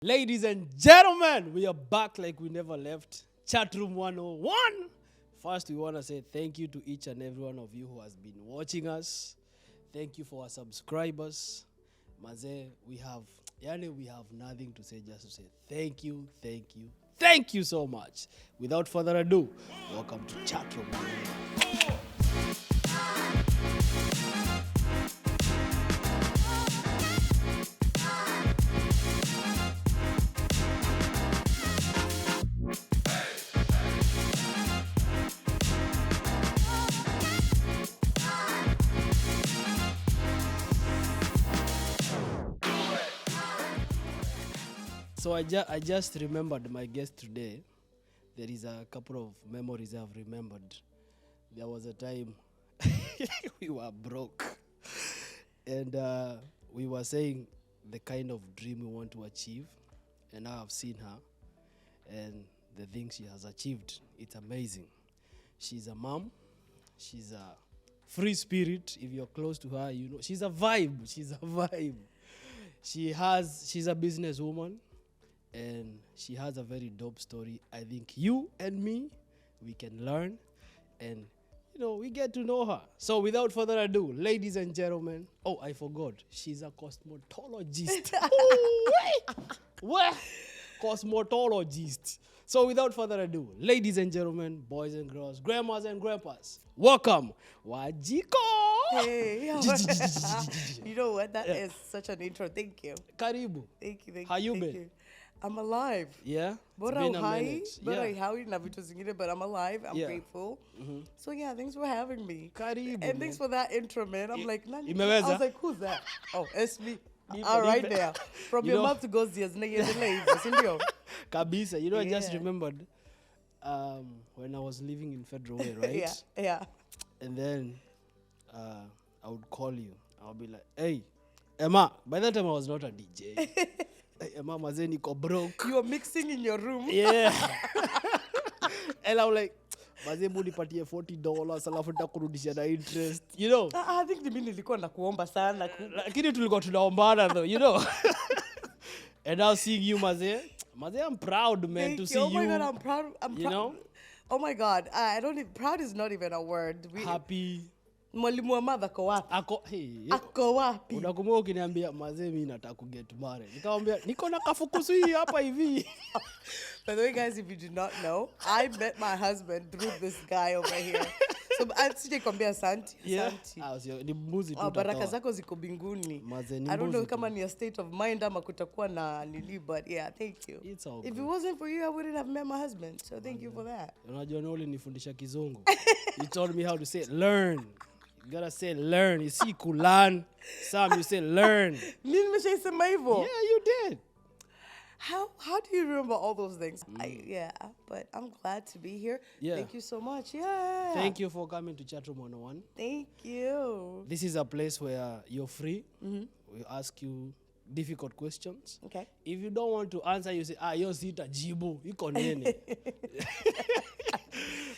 Ladies and gentlemen, we are back like we never left. Chatroom 101. First, we want to say thank you to each and every one of you who has been watching us. Thank you for our subscribers. Maze, we have nothing to say, just to say thank you so much. Without further ado, welcome to Chatroom 101. So I just remembered my guest today. There is a couple of memories I've remembered. There was a time we were broke. And we were saying the kind of dream we want to achieve. And now I've seen her. And the things she has achieved, it's amazing. She's a mom. She's a free spirit. If you're close to her, you know. She's a vibe. She's a businesswoman. And she has a very dope story. I think you and me, we can learn and, we get to know her. So without further ado, ladies and gentlemen, I forgot. She's a cosmetologist. What? Cosmetologist. So without further ado, ladies and gentlemen, boys and girls, grandmas and grandpas, welcome, Wanjiku. Hey, you know what? That is such an intro. Thank you. Karibu. Thank you. How you been? I'm alive. Yeah? But I'm alive. I'm grateful. Mm-hmm. So yeah, thanks for having me. Karibu, and thanks for that intro, man. I'm like, I Imeweza? was like, who's that? Oh, it's me. All right there. From your mouth to God's ears. Kabisa. I just remembered when I was living in Federal Way, right? Yeah. And then I would call you. I would be like, hey, Emma. By that time, I was not a DJ. Hey, Emma, mazeni ko broke. You were mixing in your room. Yeah. And I was like, mazebu nipatie $40, alafu nitakurudishia na interest. I think nilikuwa nakuomba sana. Lakini tulikuwa tunaombana though, And now seeing you, Maze, I'm proud, man, to see you. Oh my God, I'm proud. Oh my God, proud is not even a word. Happy. Mwalimu wa mother ako wapi? Ako wapi? Unakumbuka ukiniambia Maze, mimi nataka ku get married. Nikamwambia niko na kafukusu hii hapa hivi. By the way, guys, if you do not know, I met my husband through this guy over here. So sije kwambia asante. Ni mbuzi tu. Baraka zako ziko binguni. I don't know kama ni a state of mind ama kutakuwa na nili, but yeah, thank you. It's all if it wasn't for you, I wouldn't have met my husband. So thank you for that. Unajua noli nifundisha kizungu. You told me how to say it. Learn. You gotta say learn. You see kulan. Sam, you say learn. Nini nimeshaisema hivyo? Yeah, you did. How do you remember all those things? But I'm glad to be here. Yeah. Thank you so much. Yeah. Thank you for coming to Chatroom 101. Thank you. This is a place where you're free. Mm-hmm. We ask you difficult questions. Okay. If you don't want to answer, you say, yo sita jibu, iko nene.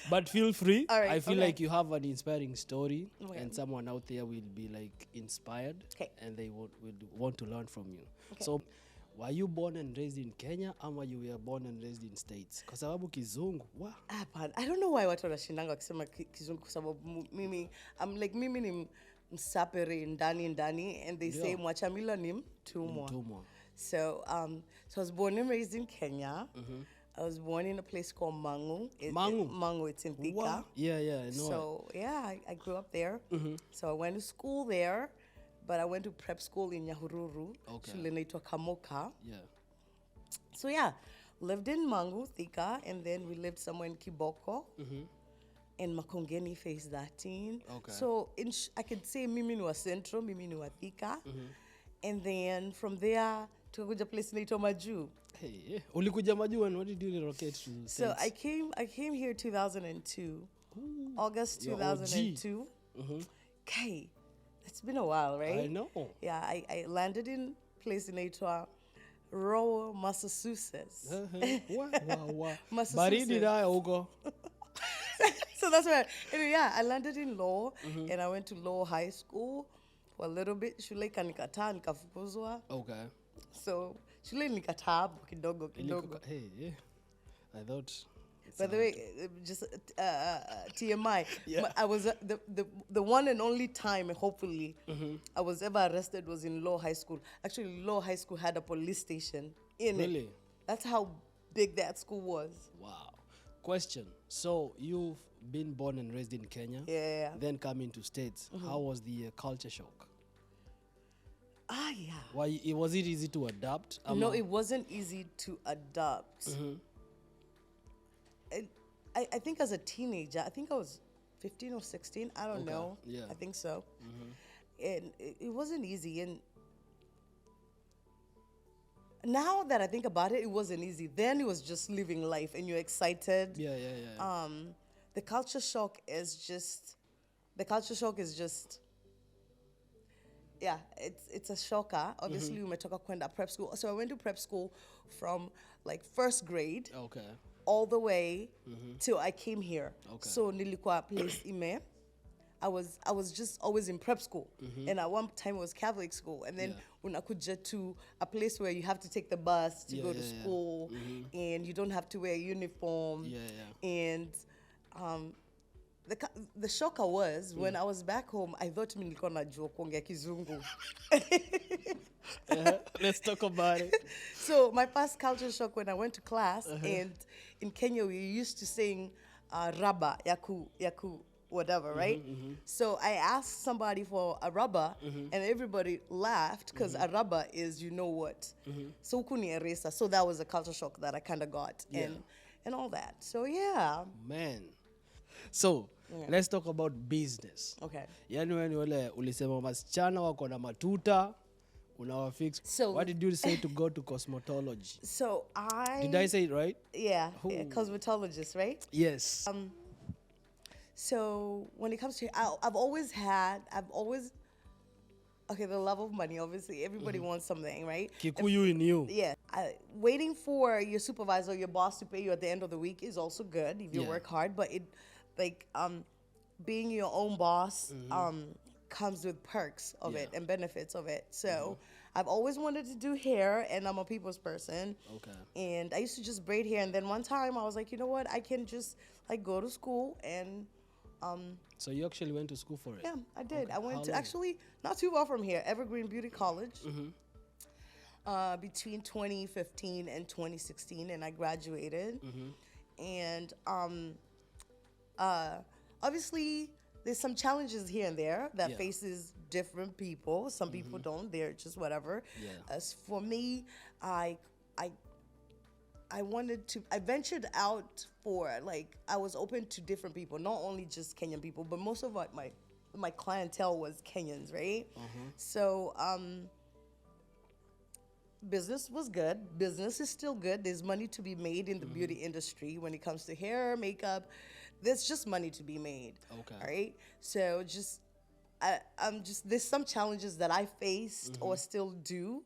But feel free. All right, I feel like you have an inspiring story, and someone out there will be like inspired, and they will want to learn from you. Okay. So, were you born and raised in Kenya, or you were born and raised in States? Kwa sababu kizungu. I don't know why watu wanashindanga wakisema kizungu kwa sababu mimi ni msapere ndani, and they say mwachamila ni mtumwa. So I was born and raised in Kenya. Mm-hmm. I was born in a place called Mangu. Mangu, it's in Thika. Wow. Yeah, I know. So, I grew up there. Mm-hmm. So I went to school there, but I went to prep school in Nyahururu. Okay. Shule inaitwa Kamoka. Yeah. So, lived in Mangu, Thika, and then we lived somewhere in Kiboko. Mm-hmm. In Makongeni, phase 13. Okay. So, I could say mimi ni wa Centro, mimi ni wa Thika. Mm-hmm. And then from there, tukakuja place inaitwa Maju. Hey, ulikuja Maju, and what did you relocate to? So I came here 2002. Ooh, August 2002. Mm-hmm. Okay, it's been a while, right? I know. Yeah, I landed in place in Lowell, Massachusetts. Wow. Massachusetts. Baridi na huko. So that's where, I landed in Lowell, and I went to Lowell High School for a little bit. Shule kanikataa nikafukuzwa. Okay. So shule ni katabu kidogo. Hey, yeah. I thought. By the way, just TMI. Yeah. I was the one and only time, hopefully, I was ever arrested was in Law High School. Actually, Law High School had a police station in it. Really? That's how big that school was. Wow. Question. So you've been born and raised in Kenya. Yeah. Then coming to States. How was the culture shock? Yeah. Why was it easy to adapt? No, it wasn't easy to adapt. I think as a teenager, I think I was 15 or 16. I don't know. Yeah. I think so. And it wasn't easy. And now that I think about it, it wasn't easy. Then it was just living life and you're excited. Yeah. The culture shock is just, yeah, it's a shocker. Obviously, umetoka kwenda prep school. So I went to prep school from like first grade all the way till I came here. Okay. So nilikuwa place ime. I was just always in prep school. And at one time it was Catholic school. And then unakuja to a place where you have to take the bus to go to school and you don't have to wear a uniform. And the shocker was when I was back home, I thought nilikuwa najua kuongea kizungu. Let's talk about it. So my first culture shock when I went to class, and in Kenya we used to sing raba, yaku, whatever, right? So I asked somebody for a rubber, and everybody laughed because a rubber is you know what. So hukuni eresa. So that was a culture shock that I kind of got, and all that. So yeah. Man. So let's talk about business. Okay. Yani when ulisema wasichana wako na matuta unawafix. So what did you say to go to cosmetology? So Did I say it right? Yeah, cosmetologist, right? Yes. So when it comes to, I've always, okay, the love of money, obviously. Everybody wants something, right? Kikuyu in you. Yeah. Waiting for your supervisor, your boss to pay you at the end of the week is also good if you work hard. But being your own boss comes with perks of it and benefits of it. So I've always wanted to do hair, and I'm a people's person. Okay. And I used to just braid hair. And then one time I was like, you know what? I can just go to school and... So you actually went to school for it? Yeah, I did. Okay. I went to actually not too far from here, Evergreen Beauty College, between 2015 and 2016, and I graduated. And obviously, there's some challenges here and there that faces different people. Some people don't; they're just whatever. Yeah. As for me, I ventured out for, I was open to different people, not only just Kenyan people, but most of my clientele was Kenyans, right? So business was good. Business is still good. There's money to be made in the beauty industry when it comes to hair, makeup. There's just money to be made. Okay. All right? So there's some challenges that I faced or still do.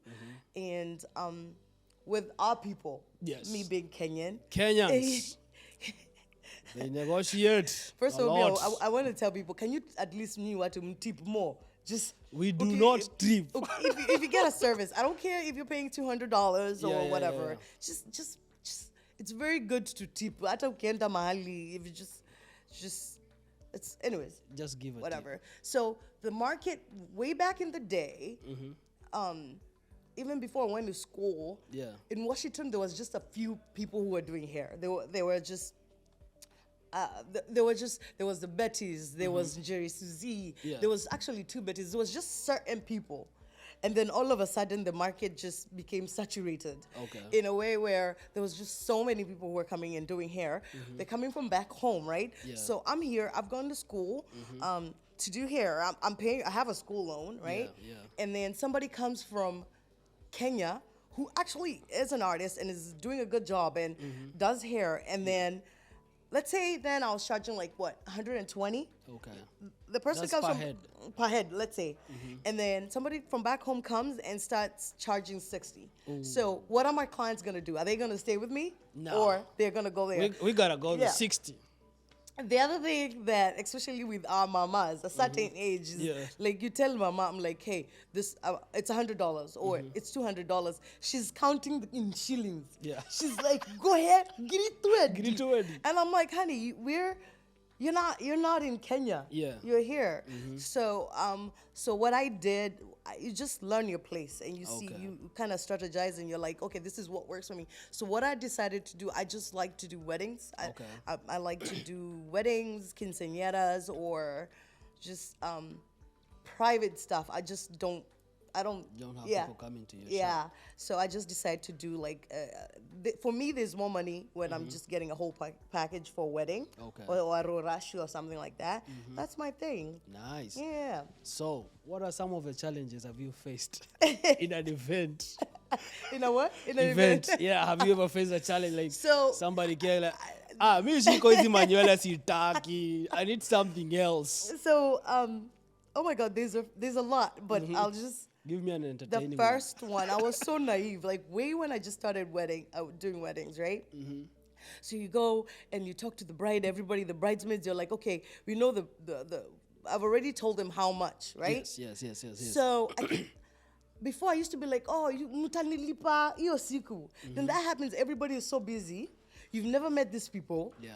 And with our people, me being Kenyan. Kenyans. They negotiate. First of all, I want to tell people, can you at least knew what to tip more? We do not tip. If you get a service, I don't care if you're paying $200 or whatever. Just it's very good to tip. I don't care mahali if you just it's anyways. Just give it whatever. Tip. So the market way back in the day, even before I went to school, in Washington there was just a few people who were doing hair. There was the Bettys, there was Jerry Suzy, there was actually two Bettys. There was just certain people. And then all of a sudden the market just became saturated in a way where there was just so many people who were coming and doing hair. They're coming from back home, right? So I'm here, I've gone to school to do hair. I'm paying, I have a school loan, right? And then somebody comes from Kenya who actually is an artist and is doing a good job and does hair, and then let's say then I was charging like what, 120? Okay. The person That's comes per from head. Per head, let's say. And then somebody from back home comes and starts charging 60. So what are my clients gonna do? Are they gonna stay with me? No. Or they're gonna go there? We gotta go to 60. The other thing that, especially with our mamas, a certain age, is Yeah. like you tell mama, I'm like, hey, this it's $100 or it's $200. She's counting in shillings. Yeah. She's like, go ahead, get it to it. Get it to it. And I'm like, honey, you're not in Kenya. Yeah. You're here. So so what I did, you just learn your place and you see, Okay. you kind of strategize and you're like, okay, this is what works for me. So what I decided to do, I just like to do weddings. Okay. I like to do weddings, quinceañeras, or just private stuff. I don't You don't have yeah. people coming to your Yeah. shop. So I just decided to do like, for me, there's more money when I'm just getting a whole package for a wedding. Okay. Or a rorashu or something like that. That's my thing. Nice. Yeah. So, what are some of the challenges have you faced in an event? You know what? In an event. Yeah, have you ever faced a challenge like So- somebody came like, mi shiko hizi manuela sitaki. I need something else. So, oh my God, there's a lot, but I'll just. Give me an The entertaining first one, I was so naive, like way when I just started doing weddings, right? So you go and you talk to the bride, everybody, the bridesmaids, you're like, okay, we know the I've already told them how much, one. right? Yes. So before I used to be like, oh, you mutanilipa iyo siku. Then that happens, everybody is so busy. You've never met these people. Yeah.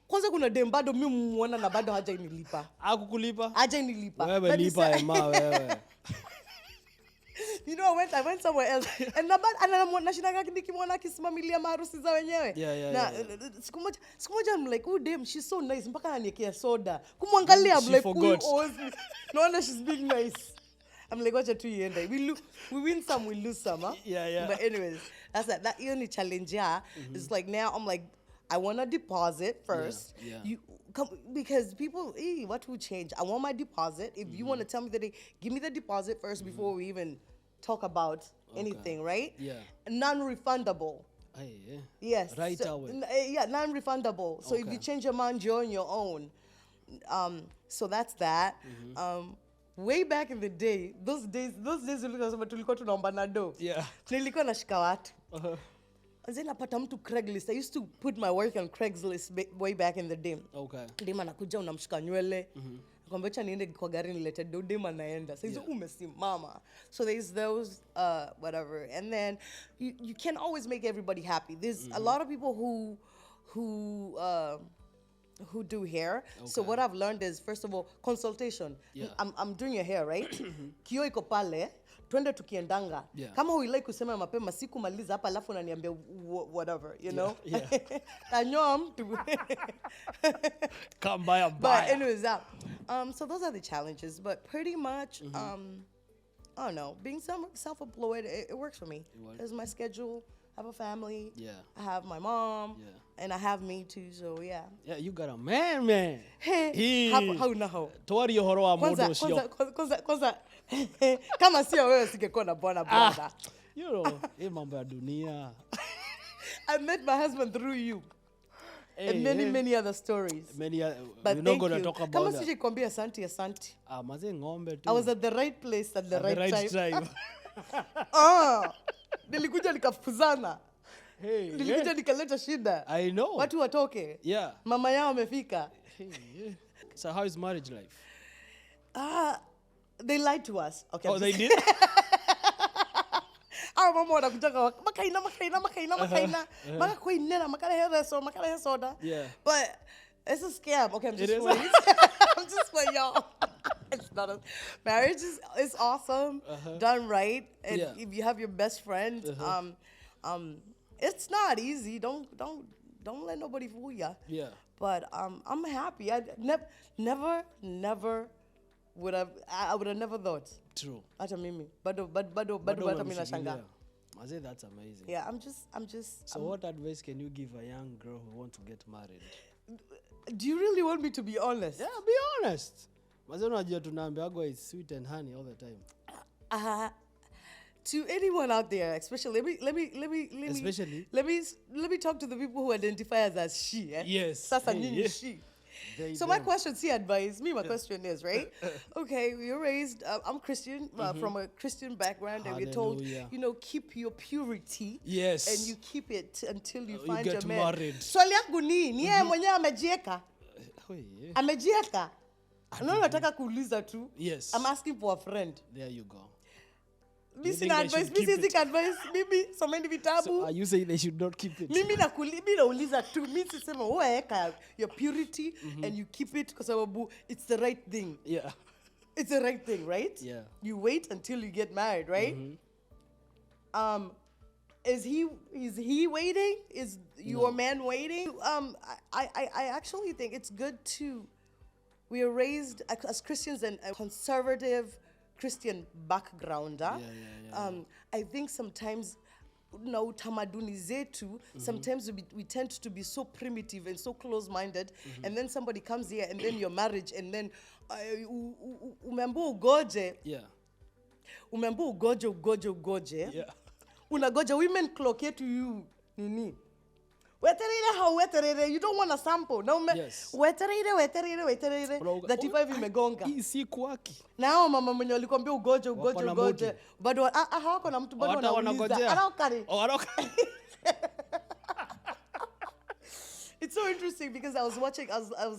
Kwanza kuna dem bado mimi muona na bado hajainilipa. Akukulipa? Hajainilipa. Wewe But he lipa said- ema wewe. You know, I went somewhere else. And nashinanga nikimwona akisimamilia maharusi za wenyewe. Yeah. Siku moja I'm like, oh damn, she's so nice. Mpaka ananiekea soda. Kumwangalia I'm She like, forgot. who owes me? No wonder she's being nice. I'm like, wacha tu iende. We win some, we lose some, huh? Yeah. But anyways, that's that only challenge, yeah. It's like now I'm like, I want a deposit first. Yeah. You come because people, what will change? I want my deposit. If you want to tell me that, give me the deposit first before we even talk about anything, right? Yeah. Non-refundable. Hey, yeah. Yes. Right so, away. yeah, non-refundable. So if Okay. you change your mind, you're on your own. So that's that. Way back in the day, those days tulikuwa tunaombana do. Yeah. Nilikuwa nashika watu. Then napata mtu Craigslist. I used to put my work on Craigslist way back in the day. Okay. Dema nakuja unamshika nywele. Nakwambia acha niende kwa gari nilete do dema naenda. Sasa hizo umesimama. So there's those whatever. And then you can't always make everybody happy. There's a lot of people who do hair. So what I've learned is, first of all, consultation. Yeah. I'm doing your hair, right? Kio iko pale, twende tukiendanga. Yeah. Kama huilai kusema mapema siku maliza hapa alafu unaniambia whatever, you know? Yeah. Nanyoa mtu. Come by and But buy. anyways, so those are the challenges. But pretty much, I don't know, being self-employed, it works for me. works. There's my schedule. I have a family. Yeah. I have my mom. Yeah. And I have me too. So yeah. Yeah, you got a man. Hey, how now? Twari horo wa modo sio. Kwanza kama sio wewe singekuwa na bwana brother. You know, mambo ya dunia. I met my husband through you. And many other stories. But But we're not thank going to you. talk about Kama that. sije kwambia asante. Maze ng'ombe tu. I was at the right place at the At the right time. time. Nilikuja nikafukuzana. Hey, Nilikuja nikaleta shida. I know. Watu watoke. Yeah. Mama yao amefika. Hey. So how is marriage life? They lied to us. Okay. Oh, I'm they just- did? Mama wanakujaga makaina. Maka kuinena, makalehe soda. Yeah. But it's a scam. Okay, I'm just It is? playing. I'm just playing, y'all. It's not a marriage is awesome, done right, and Yeah. if you have your best friend, it's not easy. Don't let nobody fool ya. Yeah. But I'm happy. I never would have. I would have never thought. True. Hata mimi. Bado hata mimi nashangaa. Maze, that's amazing. Yeah, I'm just. So what advice can you give a young girl who wants to get married? Do you really want me to be honest? Yeah, be honest. Maze, unajua tunaambiagwa it's sweet and honey all the time. To anyone out there, especially let me talk to the people who identify as she. Eh? Yes. Sasa Hey, nyinyi yeah. she. They So my don't. question, see advice. My question is right. Okay, we were raised. I'm Christian from a Christian background, and we're told, Hallelujah. keep your purity. Yes. And you keep it until you You find get your man. married. Swali yangu ni yeye mwenyewe amejieka. Hoi. Amejieka. No, nataka kuuliza tu. Yes. I'm asking for a friend. There you go. Mimi sina advice, mimi sizi advice, mimi someni vitabu. So are you saying they should not keep it? Mimi nauliza tu, mimi sisema weka your purity and you keep it kwa sababu it's the right thing. Yeah. It's the right thing, right? Yeah. You wait until you get married, right? Is he waiting? Is your man waiting? I actually think it's good to. We are raised as Christians and a conservative Christian background. I think sometimes na utamaduni zetu, sometimes we tend to be so primitive and so close-minded, and then somebody comes here and then your marriage, and then umeambiwa ugoje. Yeah. Umeambiwa ugoje. Yeah. Unagoja women clock yetu you nini? Weterere, you don't want a sample. No, yes. Weterere. 35 imegonga. Hii si kwaki. Nao mama mwenye alikwambia ugoje. Bado hawako na mtu bado wanauliza. Anakari. It's so interesting because I was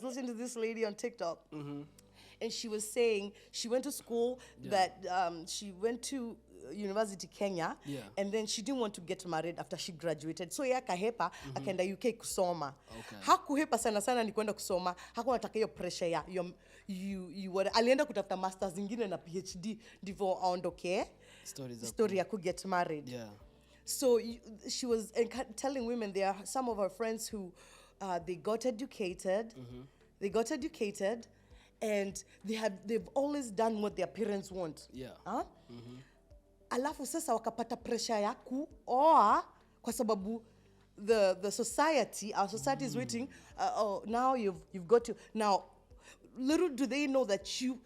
listening to this lady on TikTok. And she was saying she went to school that she went to University Kenya, and then she didn't want to get married after she graduated, so akahepa akaenda UK kusoma. Hakuhepa sana ni kwenda kusoma, hakuwa anataka hiyo pressure ya alienda kutafuta masters zingine na PhD ndivyo aondoke story ya ku get married. So she was telling women there are some of her friends who they got educated and they've always done what their parents want. Alafu sasa wakapata pressure ya kuoa kwa sababu the society, our society is waiting. Now you've got to. Now, little do they know that you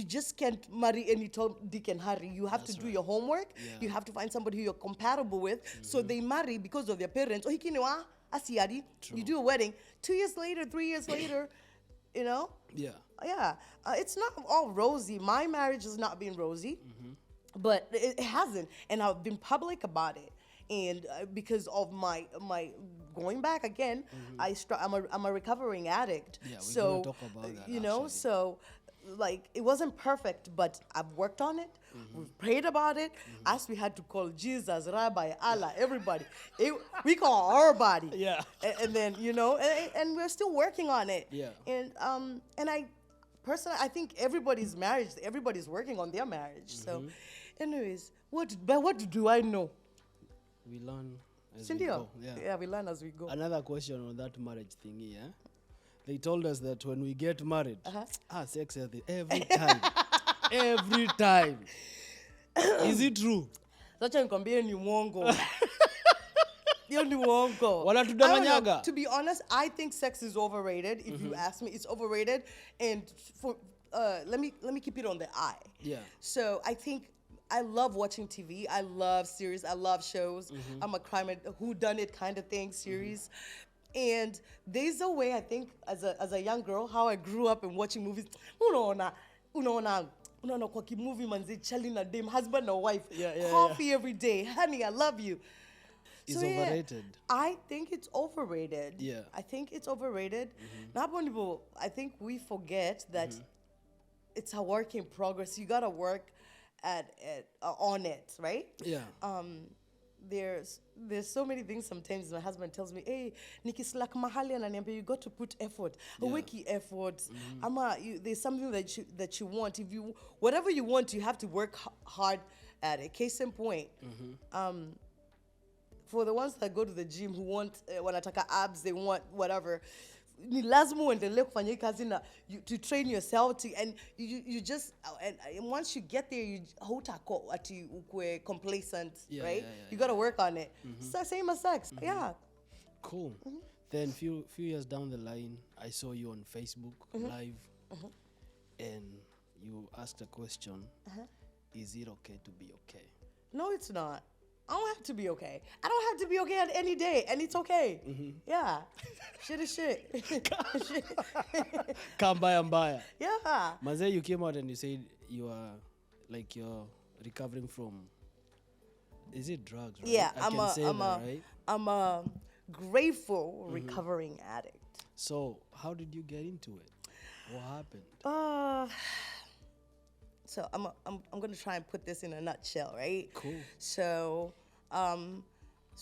just can't marry any Tom, Dick, and Harry. You have to do your homework. You have to find somebody who you're compatible with. So they marry because of their parents. Oh, hikiniwa asiari. You do a wedding. 2 years later, 3 years later, you know. Yeah. It's not all rosy. My marriage has not been rosy. But it hasn't, and I've been public about it. And because of my going back again, I'm a recovering addict. We're gonna talk about that. You know, so like it wasn't perfect, but I've worked on it. We've prayed about it. As we had to call Jesus, Rabbi, Allah, everybody. We call our body. And then and we're still working on it. And I personally, I think everybody's working on their marriage. So, anyways, what do I know? We learn as we go. Yeah, we learn as we go. Another question on that marriage thingy, They told us that when we get married, sex healthy every time. Every time. Is it true? Sacha nikwambie ni uongo. Hiyo ni uongo. Wanatudanganyaga. To be honest, I think sex is overrated. If you ask me, it's overrated. And for let me keep it on the eye. So I think I love watching TV. I love series. I love shows. I'm a crime whodunit kind of thing series. And there's a way, I think, as a young girl, how I grew up in watching movies. Unaona kwa movie manzi chali na dem, husband or wife, coffee every day. Honey, I love you. It's overrated. I think it's overrated. I think it's overrated. I think we forget that it's a work in progress. You gotta work on it, right? There's so many things sometimes my husband tells me, hey, nikislack mahali ananiambia you got to put effort. Wiki effort. There's something that you want. Whatever you want, you have to work hard at it. Case in point. For the ones that go to the gym who want wanataka abs, they want whatever. Ni lazima uendelee kufanya kazi na to train yourself and you just and once you get there you hutako ati ukwe complacent, right? You got to work on it. So same as sex. Cool. Then few years down the line, I saw you on Facebook live and you asked a question, is it okay to be okay? No, it's not. I don't have to be okay. I don't have to be okay on any day, and it's okay. Yeah. Shit is shit. Mbaya. Yeah. Maze, you came out and you said you're recovering from, is it drugs, right? Yeah, I'm a grateful recovering addict. So how did you get into it? What happened? So I'm gonna try and put this in a nutshell, right? Cool. So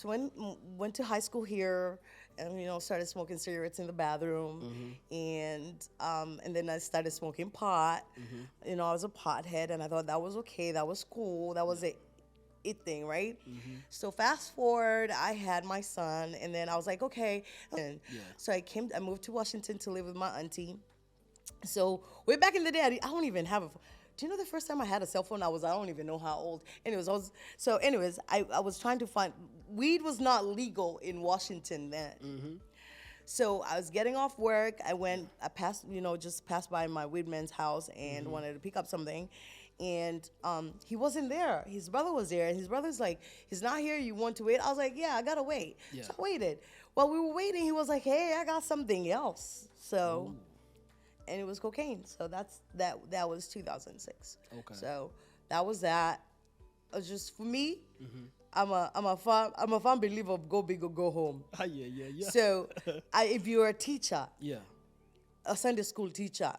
went to high school here, and started smoking cigarettes in the bathroom, and then I started smoking pot. I was a pothead, and I thought that was okay, that was cool, that was it thing, right? So fast forward, I had my son, and then I was like, okay, and so I moved to Washington to live with my auntie. So way back in the day, I don't even have a. Do you know the first time I had a cell phone? I don't even know how old. Anyways, I was trying to find. Weed was not legal in Washington then. So I was getting off work. I passed, just passed by my weed man's house and wanted to pick up something. And he wasn't there. His brother was there. And his brother's like, he's not here. You want to wait? I was like, yeah, I got to wait. Yeah. So I waited. While we were waiting, he was like, hey, I got something else. So... And it was cocaine. So that was 2006. Okay. So that was that. It was just for me. I'm a firm believer of go big or go home. Yeah. So if you're a teacher, a Sunday school teacher,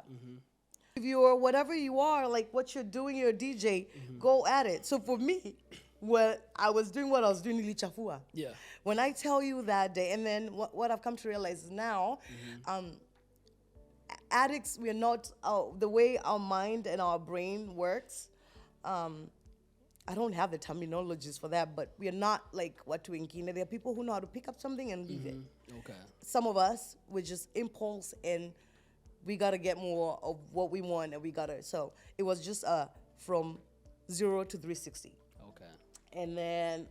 if you're whatever you are, like what you're doing, you're a DJ, go at it. So for me, I was doing nilichafua. Yeah. When I tell you that day, and then what I've come to realize now, addicts, we're not, the way our mind and our brain works, I don't have the terminologies for that, but we are not like watu wengine. There are people who know how to pick up something and leave it. Okay. Some of us, we're just impulse, and we got to get more of what we want, and so it was just from 0 to 360. Okay. And then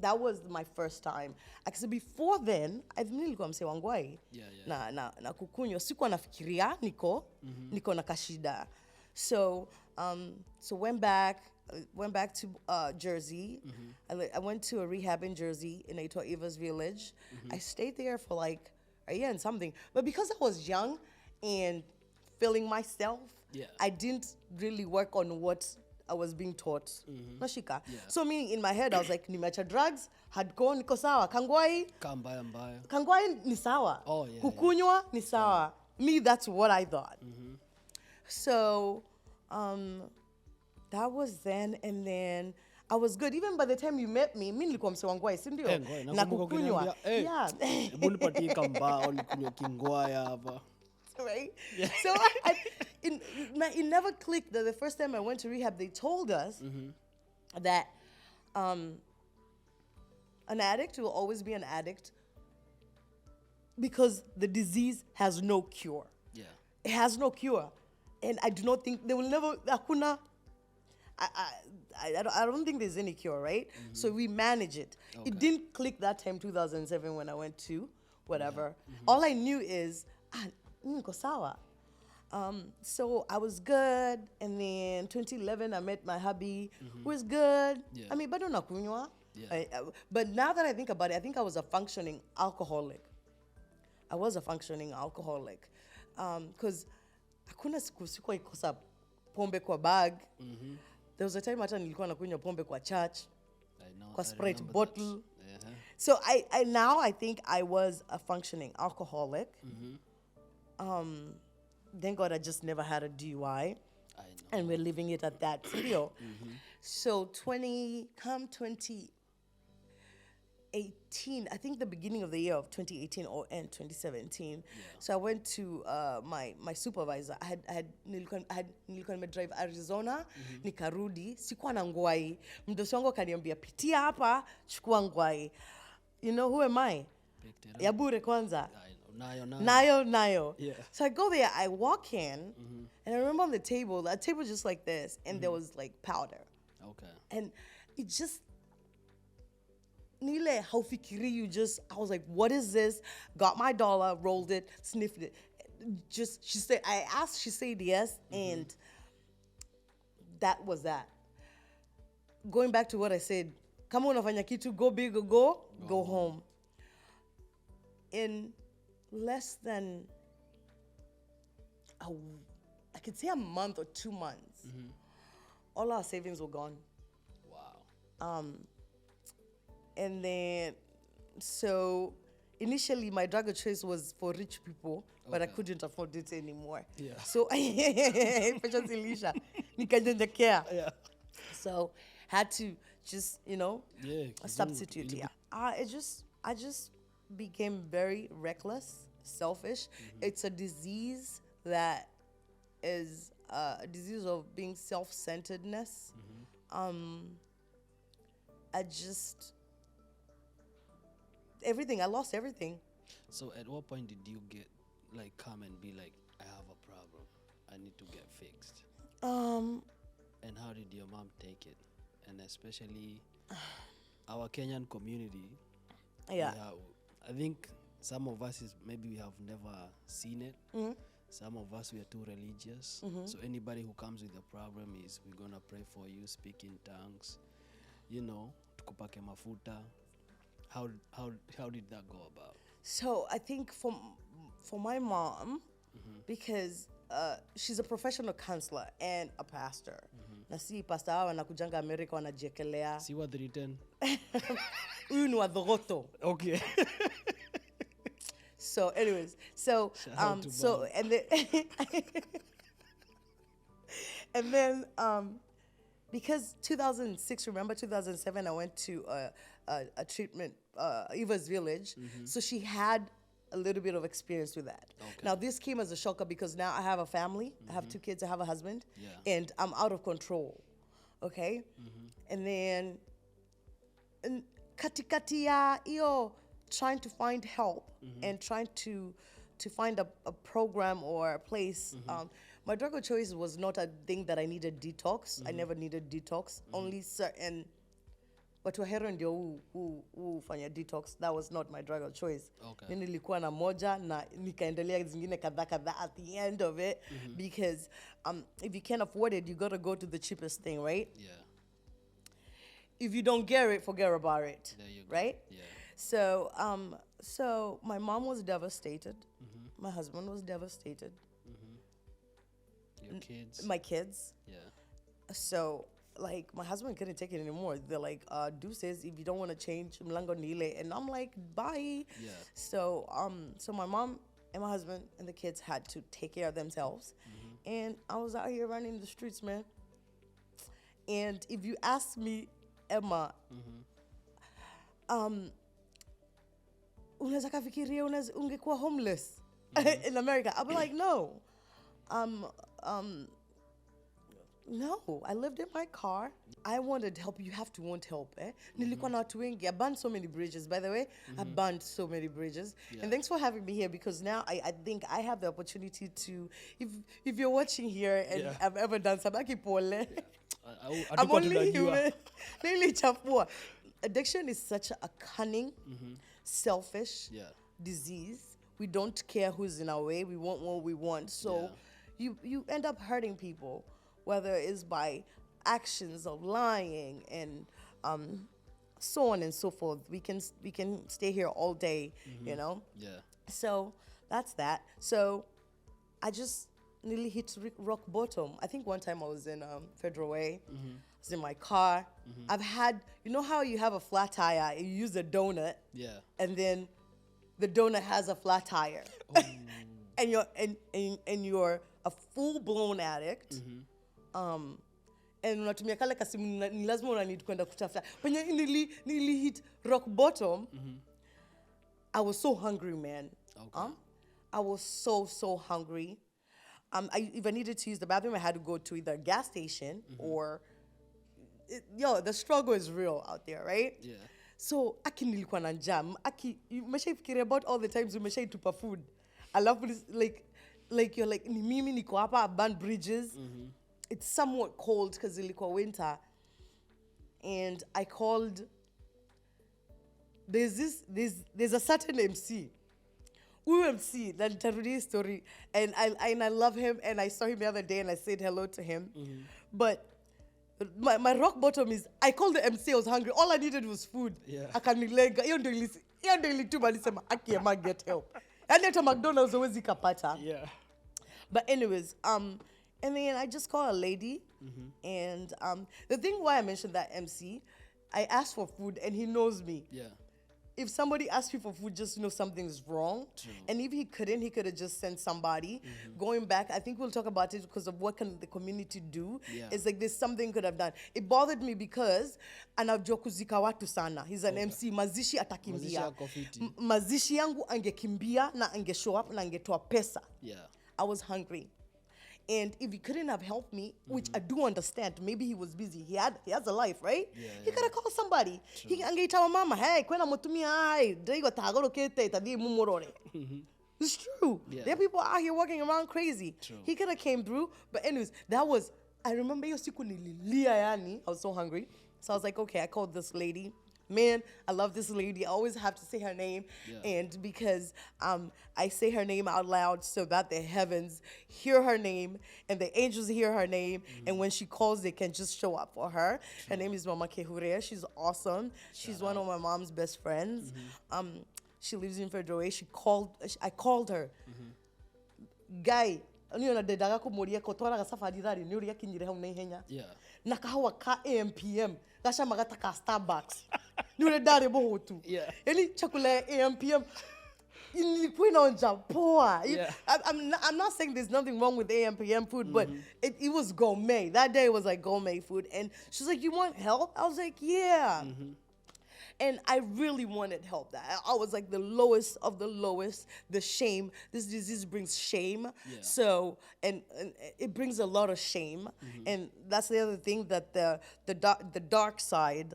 that was my first time. Actually, before then, nilikuwa msee wangwai. Na kukunywa. Sikuwa nafikiria niko na kashida. So went back to Jersey. I went to a rehab in Jersey in Aito Eva's village. I stayed there for like a year and something. But because I was young and feeling myself, I didn't really work on what I was being taught. Nashika. So me, in my head, I was like, nimeacha drugs, hardcore, niko sawa. Kangwai ni sawa. Oh, yeah. Kukunywa ni sawa. Me, that's what I thought. So, that was then, and then I was good. Even by the time you met me, nilikuwa mse wangwai, si ndio? Na kukunywa. Yeah. Hebu nipatie kambao nikunywe kingwaya hapa. Right? So it never clicked that the first time I went to rehab, they told us that an addict will always be an addict because the disease has no cure. Yeah. It has no cure. And I do not think, they will never, I don't think there's any cure, right? So we manage it. Okay. It didn't click that time, 2007, when I went to whatever. All I knew is, niko sawa. So I was good, and then 2011 I met my hubby, who was good. Yeah. I mean, bado nakunywa. Yeah. But now that I think about it, I think I was a functioning alcoholic. I was a functioning alcoholic. Because hakuna siku sikuwa ikosa pombe kwa bag. There was a time hata nilikuwa nakunywa pombe kwa church. I know. Kwa Sprite bottle. Yeah. So I now I think I was a functioning alcoholic. Thank God I just never had a DUI. I know. And we're living it at that studio. So 2018, I think the beginning of the year of 2018 or end 2017. So I went to my supervisor. I had nilikuwa nimedrive Arizona, nikarudi, sikuwa na ngwai. Mdosi wangu akaniambia pitia hapa, chukua ngwai. You know who am I? Ya bure kwanza. Nayo. Yeah. So I go there, I walk in, and I remember on the table, a table just like this, and there was like powder. Okay. And it just, nile haufikiri, I was like, what is this? Got my dollar, rolled it, sniffed it. Just, she said, I asked, she said yes, and that was that. Going back to what I said, kama unafanya kitu, go big or go home. In less than, I could say a month or 2 months, all our savings were gone. Wow. And then, so initially my drug of choice was for rich people, but I Okay. couldn't afford it anymore. Yeah. So nikajenjekea. Yeah. So had to just, Yeah. substitute. Yeah. I just became very reckless, selfish. It's a disease that is a disease of being self-centeredness. I just everything. I lost everything. So at what point did you get like come and be like, I have a problem, I need to get fixed? And how did your mom take it? And especially our Kenyan community. Yeah. I think some of us maybe we have never seen it. Some of us, we are too religious. So anybody who comes with a problem is, we're gonna pray for you, speak in tongues, tukupake mafuta. How did that go about? So I think for my mom, because she's a professional counselor and a pastor. Na si pastor hawa wanakujanga America wanajiekelea. See what they written? Huyu ni wa Thogoto. Okay. So anyways, so out to so Bob. and then because 2006, remember 2007, I went to a treatment, Eva's Village. So she had a little bit of experience with that. Okay. Now this came as a shocker because now I have a family, I have 2 kids, I have a husband, Yeah. and I'm out of control. Okay, and then katikati ya iyo trying to find help and trying to find a program or a place. My drug of choice was not a thing that I needed detox. I never needed detox. Only certain watu wa hero ndio hufanya detox. That was not my drug of choice. Okay. Mimi nilikuwa na moja na nikaendelea zingine kadhaa at the end of it because if you can't afford it, you got to go to the cheapest thing, right? Yeah. If you don't get it, forget about it. There you go. Right? Yeah. So my mom was devastated. My husband was devastated. Your kids. My kids. Yeah. So like my husband couldn't take it anymore. They're like, deuces, if you don't want to change, mlango nile. And I'm like, bye. Yeah. So so my mom and my husband and the kids had to take care of themselves. And I was out here running the streets, man. And if you ask me, Emma, unaweza kafikiria ungekuwa homeless in America? I'll be like, no. No, I lived in my car. I wanted help. You have to want help, eh? Nilikuwa na watu wengi. I burned so many bridges, by the way. I burned so many bridges. Yeah. And thanks for having me here because now I think I have the opportunity to, if you're watching here and Yeah. I've ever done something, pole. I'm Hatukuwa only tunajua. human. Really chafua. Addiction is such a cunning, selfish Yeah. disease. We don't care who's in our way. We want what we want. So you end up hurting people, whether it's by actions of lying and so on and so forth. We can stay here all day, you know? Yeah. So that's that. So I just nearly hit rock bottom. I think one time I was in Federal Way. I was in my car. I've had, you know how you have a flat tire, you use a donut, Yeah. and then the donut has a flat tire. and you're a full-blown addict. And unatumia kale kasimu ni lazima unanid kwenda kutafuta. Penye nili hit rock bottom. I was so hungry, man. Okay. I was so hungry. If I needed to use the bathroom, I had to go to either a gas station or the struggle is real out there, right? Yeah. So aki nilikuwa na njaa. Umeshaifikiria about all the times umeshaitupa food. Alafu like you're like ni mimi niko hapa, I burned bridges. It's somewhat cold because ilikuwa winter. And I called, there's a certain MC. Huyu MC, na nitarudi story. And I love him and I saw him the other day and I said hello to him. But my rock bottom is, I called the MC, I was hungry. All I needed was food. Yeah. Akanilenga. Hiyo ndio ilituma alisema aki ema get help. And hata McDonald's always kapata. Yeah. But anyways, and then I just called a lady. And the thing why I mentioned that MC, I asked for food and he knows me. Yeah. if somebody asked you for food, just know something's wrong. True. And if he couldn't, he could have just sent somebody. Going back, I think we'll talk about it because of what can the community do. Yeah. It's like there's something could have done. It bothered me because anajua kuzika watu sana. He's an MC. Mazishi atakimbia. Mazishi yako fiti. Mazishi yangu angekimbia na ange show up na angetoa pesa. Yeah. I was hungry. And if he couldn't have helped me, which I do understand, maybe he was busy. He has a life, right? He could have called somebody. True. He angeita mama, hey, kwena mutumia ai, daigo tagaro kete tadi mumorore. It's true. Yeah. There are people out here walking around crazy. True. He could have came through, but anyways, I remember yo siku nililia yani. I was so hungry. So I was like, okay, I called this lady. Man, I love this lady. I always have to say her name. Yeah. And because I say her name out loud so that the heavens hear her name and the angels hear her name. And when she calls, they can just show up for her. Her name is Mama Kehurea. She's awesome. She's one of my mom's best friends. She lives in Federal. I called her. Guy, niyo dedaga kumuria kotora gasafari rari niyo ria kinyire hau na ihenya. Yeah. Nakahawa ka AMPM gasha magata ka Starbucks. Niyo dare bohotu. Yeah. Eli chakula AMPM ilikuwa onja poa. Yeah. I'm not saying there's nothing wrong with AMPM food, but it was gourmet. That day was like gourmet food. And she's like, "You want help?" I was like, "Yeah." And I really wanted help. I was like the lowest of the lowest, the shame. This disease brings shame. Yeah. So, and it brings a lot of shame. And that's the other thing that the dark side,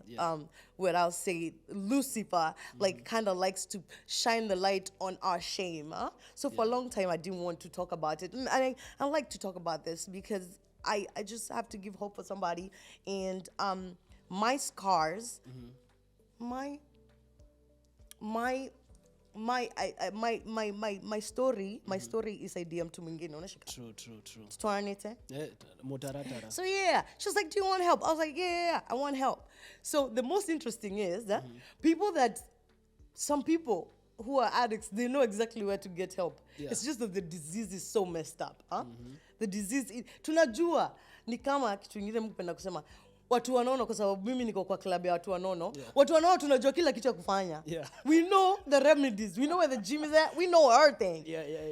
where I'll say Lucifer, like kind of likes to shine the light on our shame. So for a long time, I didn't want to talk about it. And I like to talk about this because I just have to give hope for somebody. And my scars, my story is a DM to mwingine unashika. True. Twanite. Mutaratara. So yeah, she was like, "Do you want help?" I was like, "Yeah, I want help." So the most interesting is that some people who are addicts, they know exactly where to get help. Yeah. It's just that the disease is so messed up. The disease tunajua ni kama kitu kingine mpenda kusema watu wanono kwa sababu mimi niko kwa club ya watu wanono. Watu wanono tunajua kila kitu ya kufanya. We know the remedies. We know where the gym is at. We know everything.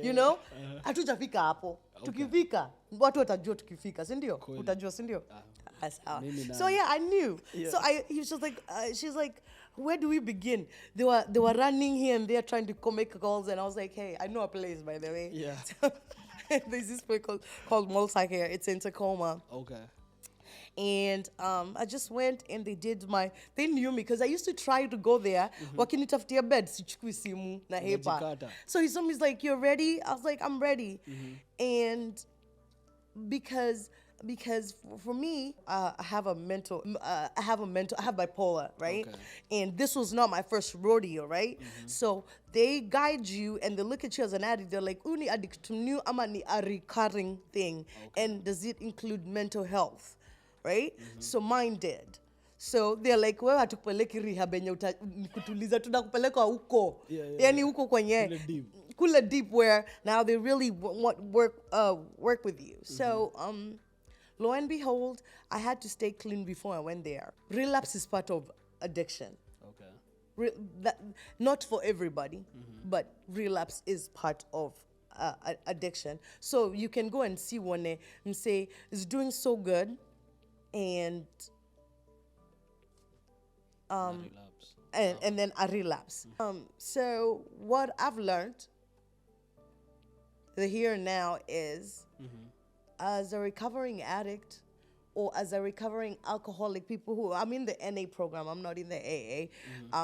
You know? Hatujafika hapo. Tukifika watu watajua tukifika, si ndio? Utajua, si ndio? So yeah, I knew. So he was just like she's like, "Where do we begin?" They were running here and there trying to make calls, and I was like, "Hey, I know a place, by the way." Yeah. There's this place called Multi here. It's in Tacoma. Okay. And I just went and they knew me because I used to try to go there. Wakinitafutia bed, sichukui simu na hepa. Unajikata. So he saw me, he's like, "You're ready?" I was like, "I'm ready." And because for me, I have bipolar, right? Okay. And this was not my first rodeo, right? So they guide you and they look at you as an addict. They're like, "Uni addict new ama ni a recurring thing." And does it include mental health? Right? So mine did. So they're like, "Wewe hatukupeleki rehab yenye kutuliza, tunakupeleka huko." Yani huko kwenye kule deep where now they really want work with you. So lo and behold, I had to stay clean before I went there. Relapse is part of addiction. Okay. Not for everybody, but relapse is part of addiction. So you can go and see one and say, "It's doing so good." And then a relapse. So what I've learned, the here and now is, as a recovering addict or as a recovering alcoholic, I'm in the NA program, I'm not in the AA.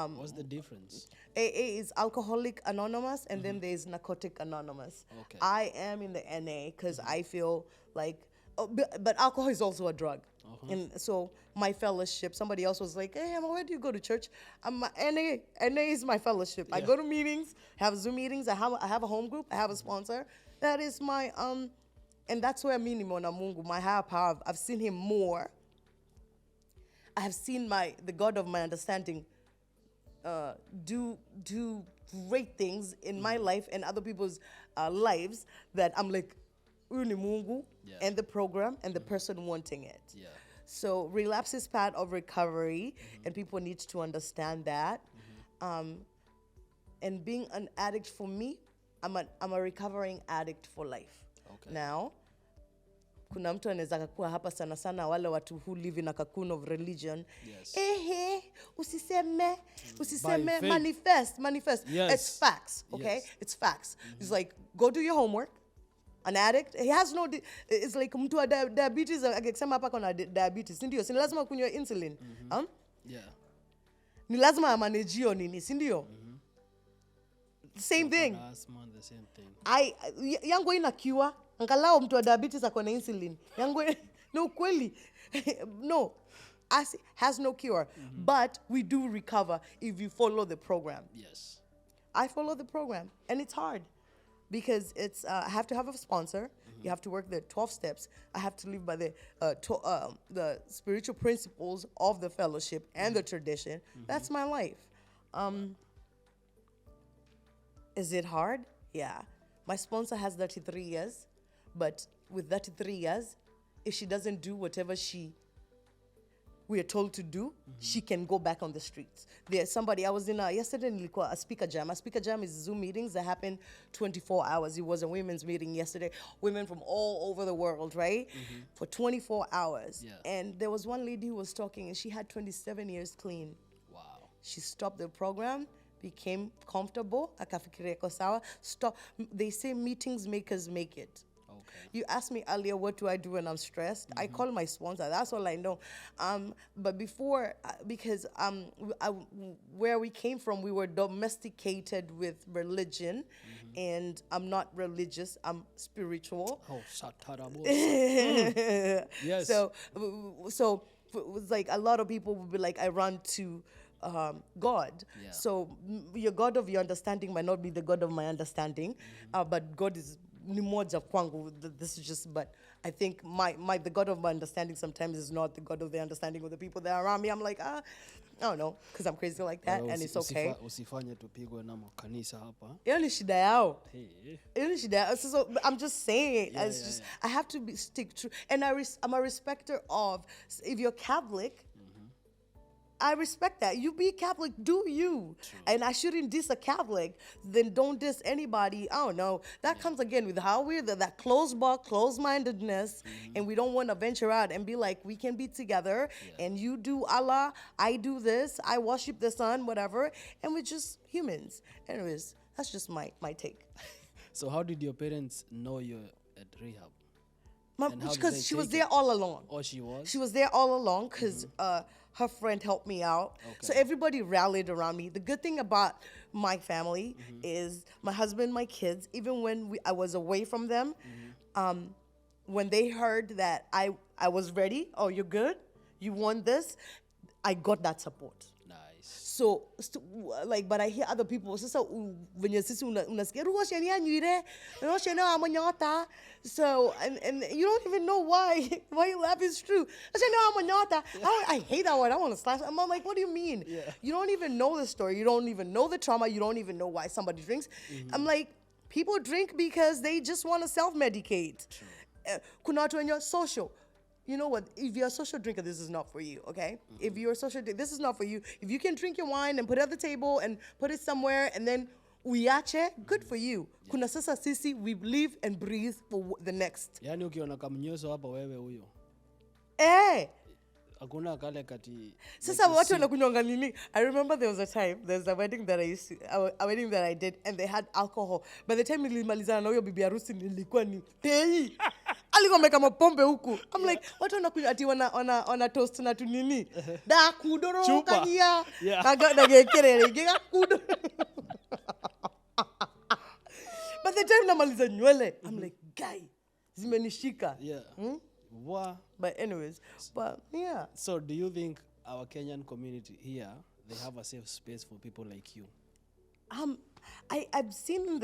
What's the difference? AA is Alcoholic Anonymous, and then there's Narcotic Anonymous. Okay. I am in the NA because I feel like, but alcohol is also a drug. And so my fellowship, somebody else was like, "Hey, Emma, where do you go to church?" NA is my fellowship. I go to meetings, have Zoom meetings. I have a home group. I have a sponsor. That is my and that's where Minimo na Mungu, my higher power. I've seen him more. I have seen the God of my understanding do great things in my life and other people's lives that I'm like, "Uni Mungu," and the program and the person wanting it. Yeah. So relapse is part of recovery, and people need to understand that. And being an addict for me, I'm a recovering addict for life. Okay. Now, kuna mtu anaweza kakua hapa sana sana wale watu who live in a cocoon of religion. Yes. Usiseme, By manifest. Yes. It's facts, okay? Yes. It's facts. It's like, go do your homework. An addict, he has no, it's like mtu wa diabetes, akisema hapa kuna diabetes, sindio? Si lazima kunywa insulin. Yeah. Ni lazima amanejio nini, sindio? Same thing. Asthma, the same thing. Yangu ina cure. Angalau mtu wa diabetes akona insulin. Yangu no kweli. No. Has no cure. But we do recover if you follow the program. Yes. I follow the program and it's hard because it's I have to have a sponsor. You have to work the 12 steps. I have to live by the spiritual principles of the fellowship and the tradition. That's my life. Is it hard? Yeah. My sponsor has 33 years, but with 33 years, if she doesn't do whatever we are told to do, she can go back on the streets. There's somebody, I was in yesterday in a speaker jam. A speaker jam is Zoom meetings that happen 24 hours. It was a women's meeting yesterday. Women from all over the world, right? For 24 hours. Yeah. And there was one lady who was talking and she had 27 years clean. Wow. She stopped the program, became comfortable. Akafikiria iko sawa. Stop. They say meetings make us make it. Okay. You asked me earlier, what do I do when I'm stressed? I call my sponsor. That's all I know. But before, because where we came from, we were domesticated with religion, and I'm not religious. I'm spiritual. Oh, satarabos. Yes. So it was like a lot of people would be like, I run to God. Yeah. So your God of your understanding might not be the God of my understanding, but God is ni moja kwangu. This is just, but I think the God of my understanding sometimes is not the God of the understanding of the people that are around me. I'm like, I don't know, because I'm crazy like that, and it's okay. Usifanye tupigwe na makanisa hapa. Hiyo ni shida yao. Hey. Hiyo ni shida yao. So I'm just saying, Yeah, it's just I have to stick true, and I'm a respecter of. If you're Catholic, I respect that. You be Catholic, do you. True. And I shouldn't diss a Catholic, then don't diss anybody. I don't know. That comes again with how we're that closed box, closed-mindedness, and we don't want to venture out and be like, we can be together, and you do Allah, I do this, I worship the sun, whatever, and we're just humans. Anyways, that's just my take. So how did your parents know you're at rehab? And how did Because they she was take it? there all along. Oh, she was? She was there all along because her friend helped me out. Okay. So everybody rallied around me. The good thing about my family is my husband, my kids, even when I was away from them, when they heard that I was ready, oh, you're good? You want this? I got that support. Nice. So, like, but I hear other people. So, when you're unasikia so, and you don't even know why you laugh. It's true. I hate that word. I want to slash. I'm like, what do you mean? Yeah. You don't even know the story. You don't even know the trauma. You don't even know why somebody drinks. I'm like, people drink because they just want to self-medicate. Kuna watu wenye social. You know what? If you're a social drinker, this is not for you, okay? If you're a social drinker, this is not for you. If you can drink your wine and put it at the table and put it somewhere and then uiache, good for you. Kuna sasa sisi, we live and breathe for the next. Yani ukiona kamnyoso hapa wewe huyo. Hakuna kale kati. Sasa watu wanakunywanga nini? I remember there was a time, there's a wedding that a wedding that I did, and they had alcohol. By the time nilimalizana na huyo bibi harusi nilikuwa ni tei. Alikuwa ameka mapombe huku. I'm like, watu wanakunywa ati wana toast na tu nini? Da kudoro kania. Kaga gekerere gega kudoro. By the time namaliza nywele, I'm like, guy, zimenishika. Yeah. Wow. But anyways, but yeah. So do you think our Kenyan community here, they have a safe space for people like you? I've seen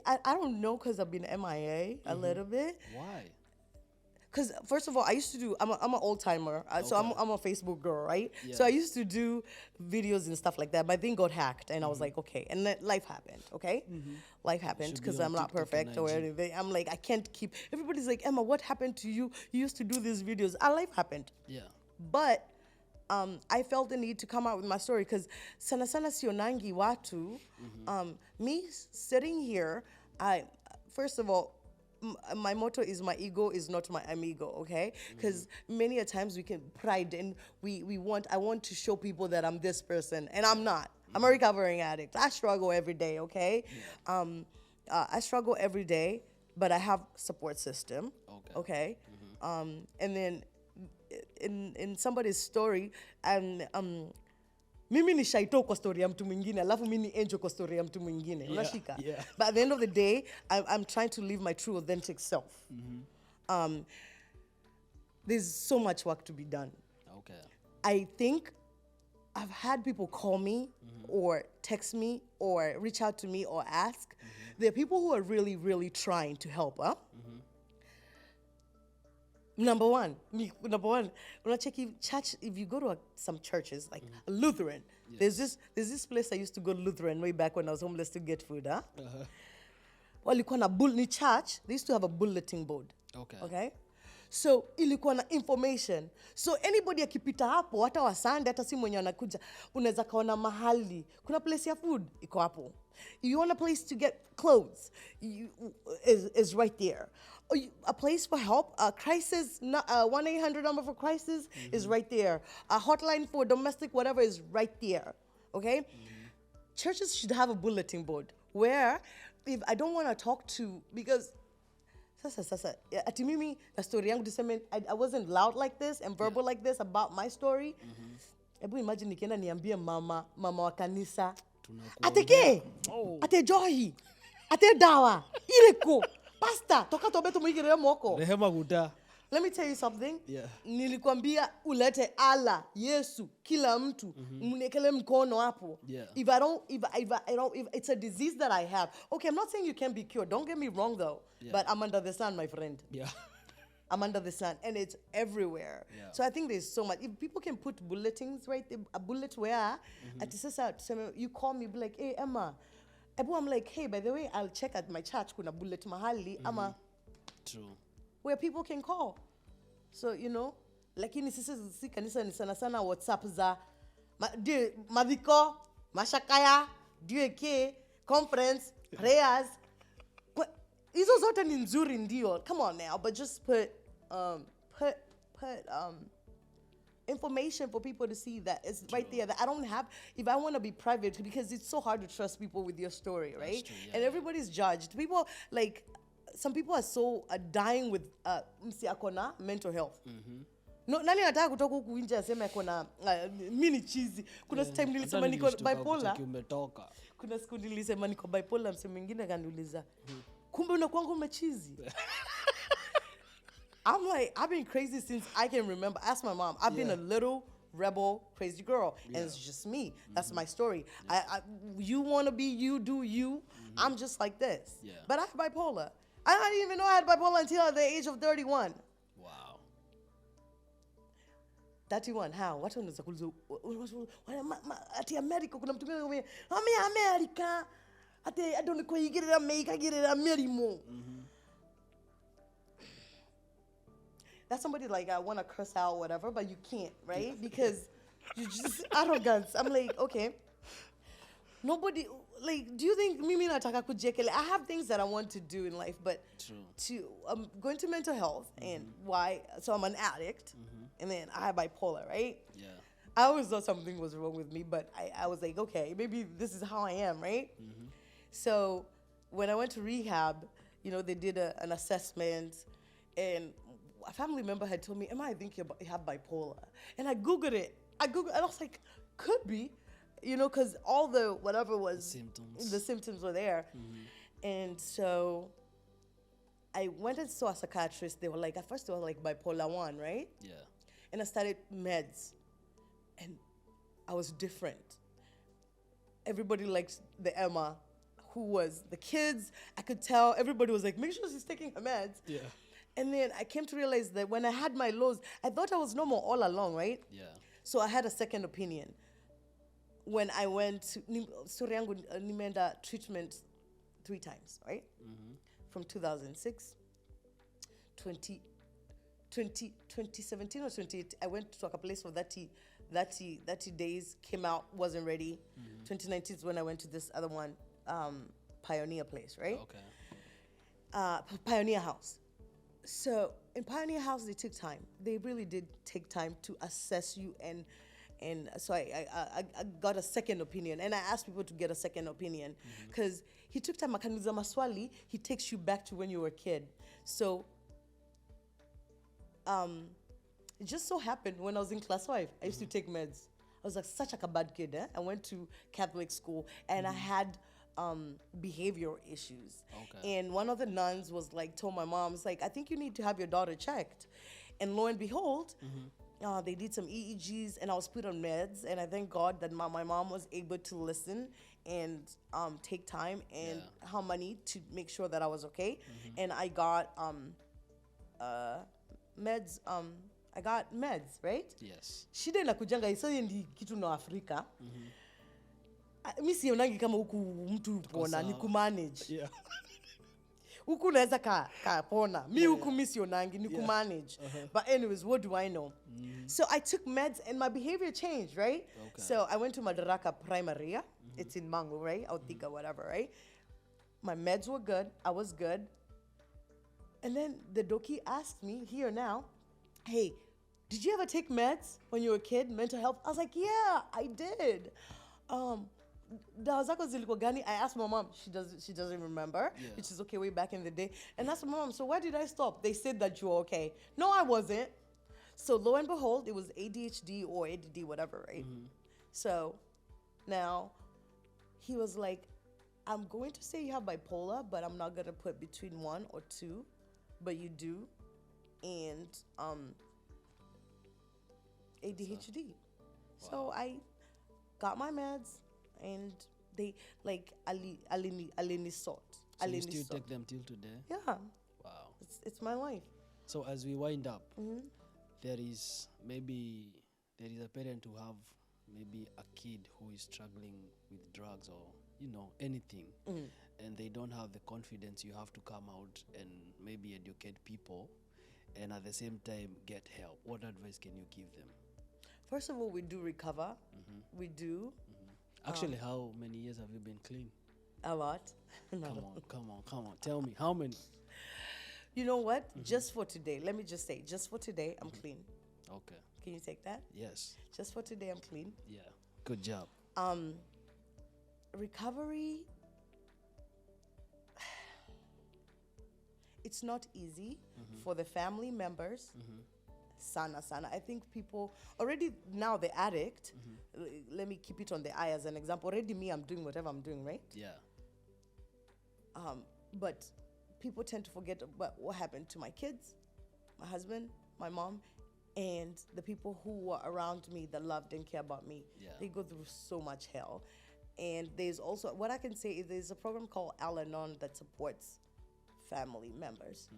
I don't know because I've been MIA a little bit. Why? Because first of all, I used to do. I'm an old timer, so I'm a Facebook girl, right? Yeah. So I used to do videos and stuff like that. My thing got hacked, and I was like, okay. And then life happened. Okay, life happened Should be because on I'm not TikTok and perfect or IG. anything. I'm like, I can't keep. Everybody's like, Emma, what happened to you? You used to do these videos. Life happened, Yeah. but I felt the need to come out with my story because sana sana sionangi watu. Me sitting here, first of all, my motto is my ego is not my amigo, okay? Because many a times we can pride and I want to show people that I'm this person, and I'm not. I'm a recovering addict. I struggle every day, okay? I struggle every day, but I have support system, okay? And then in somebody's story, mimi ni shaito kwa story ya mtu mwingine, alafu mimi ni angel kwa story ya mtu mwingine. Unashika? But at the end of the day, I'm trying to live my true authentic self. There's so much work to be done. I think I've had people call me or text me or reach out to me or ask. There are people who are really, really trying to help, huh? Number one, when I check church, if you go to some churches, like a Lutheran, there's this place I used to go to Lutheran way back when I was homeless to get food, huh? Walikuwa na ni church, they used to have a bulletin board. Okay? So ilikuwa na information. So anybody akipita hapo, hata wa Sunday, hata si mwenye anakuja, unaweza kaona mahali. Kuna place ya food, iko hapo. You want a place to get clothes, is right there. A place for help, a crisis, 1-800 number for crisis is right there. A hotline for domestic whatever is right there, okay? Churches should have a bulletin board where if I don't want to talk to, because ati mimi na story yangu tuseme I wasn't loud like this and verbal like this about my story. Ebu imagine nikienda niambie mama wa kanisa ateke ate johi ate dawa ireko pasta toka tobeto mwigire moko rehema guta. Let me tell you something. Nilikwambia ulete ala Yesu kila mtu mnekele mkono hapo. If it's a disease that I have. Okay, I'm not saying you can't be cured. Don't get me wrong though. But I'm under the sun, my friend. I'm under the sun and it's everywhere. So I think there's so much. If people can put bulletins right there, a bullet where you call me, be like, hey Emma. I'm like, hey, by the way, I'll check at my church kuna bullet mahali ama. True. Where people can call. So, you know, lakini sisi kanisa ni sana sana WhatsApp za madhiko, mashakaya, DK, conference, prayers. Hizo zote ni nzuri ndio. Come on now, but just put information for people to see that it's right there that I don't have. If I want to be private, because it's so hard to trust people with your story, right? True, and everybody's judged. People like some people are so dying with akona mental health. No, nani anataka kutoka huku nje aseme akona mini cheesy. Kuna time nilisema niko bipolar. Kuna siku nilisema niko bipolar, msemo mwingine kaniuliza, kumbe unakuanga umecheesy. I'm like, I've been crazy since I can remember. Ask my mom. I've been a little rebel, crazy girl. And it's just me. That's my story. You want to be you, do you. I'm just like this. But I have bipolar. I didn't even know I had bipolar until the age of 31. Wow. 31, how? What unaweza kuuliza? Ati America kuna mtu mwingine America. Ati adoni ko yigirira America girira merimo. That's somebody like I want to curse out whatever, but you can't, right? Because you just arrogance. I'm like, okay. Nobody, like, do you think mimi nataka kujekele? I have things that I want to do in life, but I'm going to mental health and why? So I'm an addict, and then I have bipolar, right? I always thought something was wrong with me, but I was like, okay, maybe this is how I am, right? So when I went to rehab, you know, they did an assessment, and a family member had told me, Emma, I think you have bipolar. And I Googled it. And I was like, could be. You know, because all the whatever was the symptoms were there. And so I went and saw a psychiatrist. They were like, at first they were like bipolar 1, right? And I started meds. And I was different. Everybody liked the Emma, who was the kids. I could tell everybody was like, make sure she's taking her meds. And then I came to realize that when I had my lows, I thought I was normal all along, right? So I had a second opinion. When I went to Nimenda treatment 3 times, right? From 2006, 2017 or 2018, I went to a place for that 30 days came out, wasn't ready. 2019 is when I went to this other one, Pioneer place, right? Okay. Pioneer House. So in Pioneer House, they took time. They really did take time to assess you, and so I got a second opinion, and I asked people to get a second opinion because he took time. Akaniuliza maswali. He takes you back to when you were a kid. So it just so happened when I was in class 5, I used to take meds. I was like such a bad kid. I went to Catholic school, and I had behavioral issues. Okay. And one of the nuns was like, told my mom, it's like, I think you need to have your daughter checked. And lo and behold, they did some EEGs, and I was put on meds. And I thank God that my mom was able to listen and take time and how money to make sure that I was okay. And I got meds. I got meds, right? Yes. Shida inakujanga isa ndi kitu na Afrika. Mi sionangi kama huku mtu pona ni kumanage. Yeah. Huku naweza ka pona. Mi huku mi sionangi ni kumanage. But anyways, what do I know? So I took meds and my behavior changed, right? Okay. So I went to Madaraka Primaria. It's in Mango, right? Autika, whatever, right? My meds were good. I was good. And then the doki asked me here now, hey, did you ever take meds when you were a kid, mental health? I was like, yeah, I did. Dawa zako zilikuwa gani? I asked my mom. She doesn't remember, which is okay, way back in the day. And I asked my mom, so why did I stop? They said that you were okay. No, I wasn't. So lo and behold, it was ADHD or ADD, whatever, right? So now he was like, I'm going to say you have bipolar, but I'm not going to put between 1 or 2, but you do. And ADHD. So I got my meds, and they like alini sort. So you still take them till today? Yeah. Wow. It's my life. So as we wind up, there is a parent who have maybe a kid who is struggling with drugs or anything, and they don't have the confidence. You have to come out and maybe educate people, and at the same time get help. What advice can you give them? First of all, we do recover. We do. Actually, how many years have you been clean? A lot. Come on. Tell me, how many? You know what? Just for today, let me just say, just for today, I'm clean. Okay. Can you take that? Yes. Just for today, I'm clean. Yeah. Good job. Recovery, it's not easy for the family members. Sana. I think people already now the addict. Let me keep it on the eye as an example. Already me, I'm doing whatever I'm doing, right? Yeah. But people tend to forget about what happened to my kids, my husband, my mom, and the people who were around me that loved and care about me. Yeah. They go through so much hell. And there's also, what I can say is there's a program called Al-Anon that supports family members.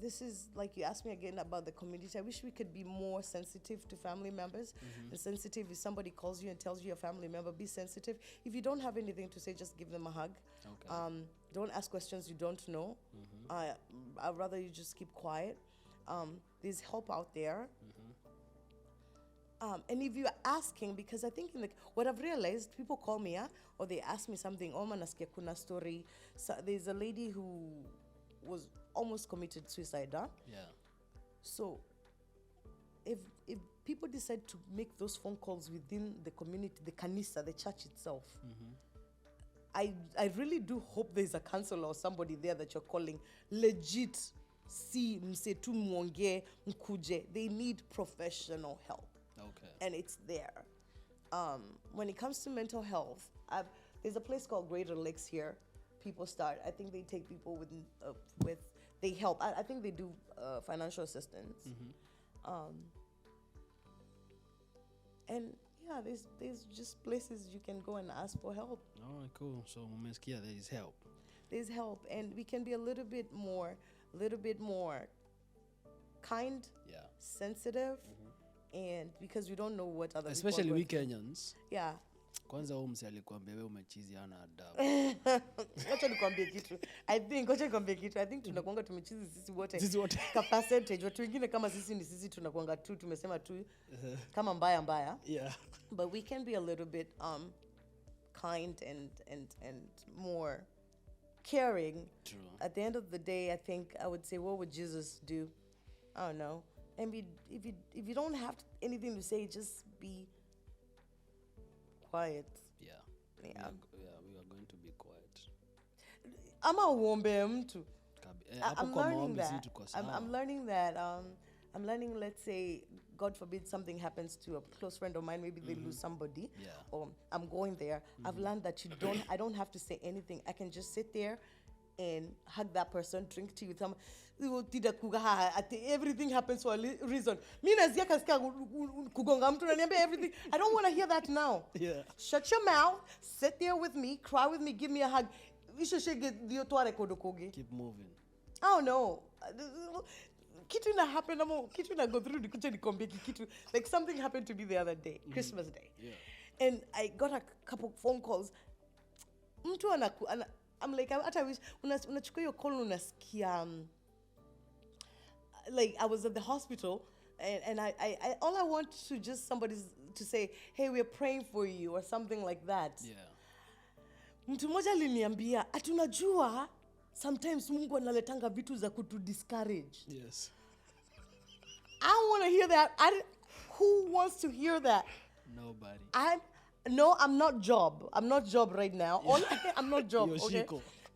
This is like you asked me again about the community. I wish we could be more sensitive to family members. And sensitive if somebody calls you and tells you a family member, be sensitive. If you don't have anything to say, just give them a hug. Okay. Don't ask questions you don't know. I'd rather you just keep quiet. There's help out there. And if you're asking, because I think what I've realized, people call me or they ask me something, nasikia kuna story. So there's a lady who was almost committed suicide. Yeah. So if people decide to make those phone calls within the community, the kanisa, the church itself, I really do hope there's a counselor or somebody there that you're calling legit. Si msetu mwonge mkuje. They need professional help. Okay. And it's there. When it comes to mental health, there's a place called Greater Lakes here. People start. I think they take people with they help. I think they do financial assistance. And yeah, there's just places you can go and ask for help. All right, cool. So umesikia there is help. There's help, and we can be a little bit more kind, sensitive, and because we don't know what other especially people are we going Kenyans. through. Yeah, Kwanza huyu msi alikwambia wewe umechizi hana adabu. Wacha nikwambie kitu. I think tunakuanga tumechizi sisi wote. Ka percentage watu wengine kama sisi tunakuanga tu tumesema tu kama mbaya. Yeah. But we can be a little bit kind and more caring. True. At the end of the day, I think I would say, what would Jesus do? I don't know. And if you don't have anything to say, just be quiet. Yeah. Yeah. We are going to be quiet. Ama uombe mtu. I'm learning that. I'm learning, let's say, God forbid something happens to a close friend of mine, maybe they lose somebody, or I'm going there. I've learned that I don't have to say anything. I can just sit there and hug that person, drink tea with them. Everything happens for a reason. Everything. I don't want to hear that now. Yeah. Shut your mouth, sit there with me, cry with me, give me a hug. Keep moving. I don't know. Kitu ina happen kitu ina go through nikuja nikwambie kitu. Like something happened to me the other day, Christmas Day. Yeah. And I got a couple phone calls. Mtu I'm like, I wish unachukua hiyo call unasikia like I was at the hospital and I all I want to just somebody to say, hey, we're praying for you or something like that. Yeah. Mtu mmoja aliniambia atunajua sometimes Mungu analetanga vitu za kutu discourage. Yes. I don't want to hear that. Who wants to hear that? Nobody. I'm not Job. I'm not Job right now. Yeah. I'm not Job. Okay.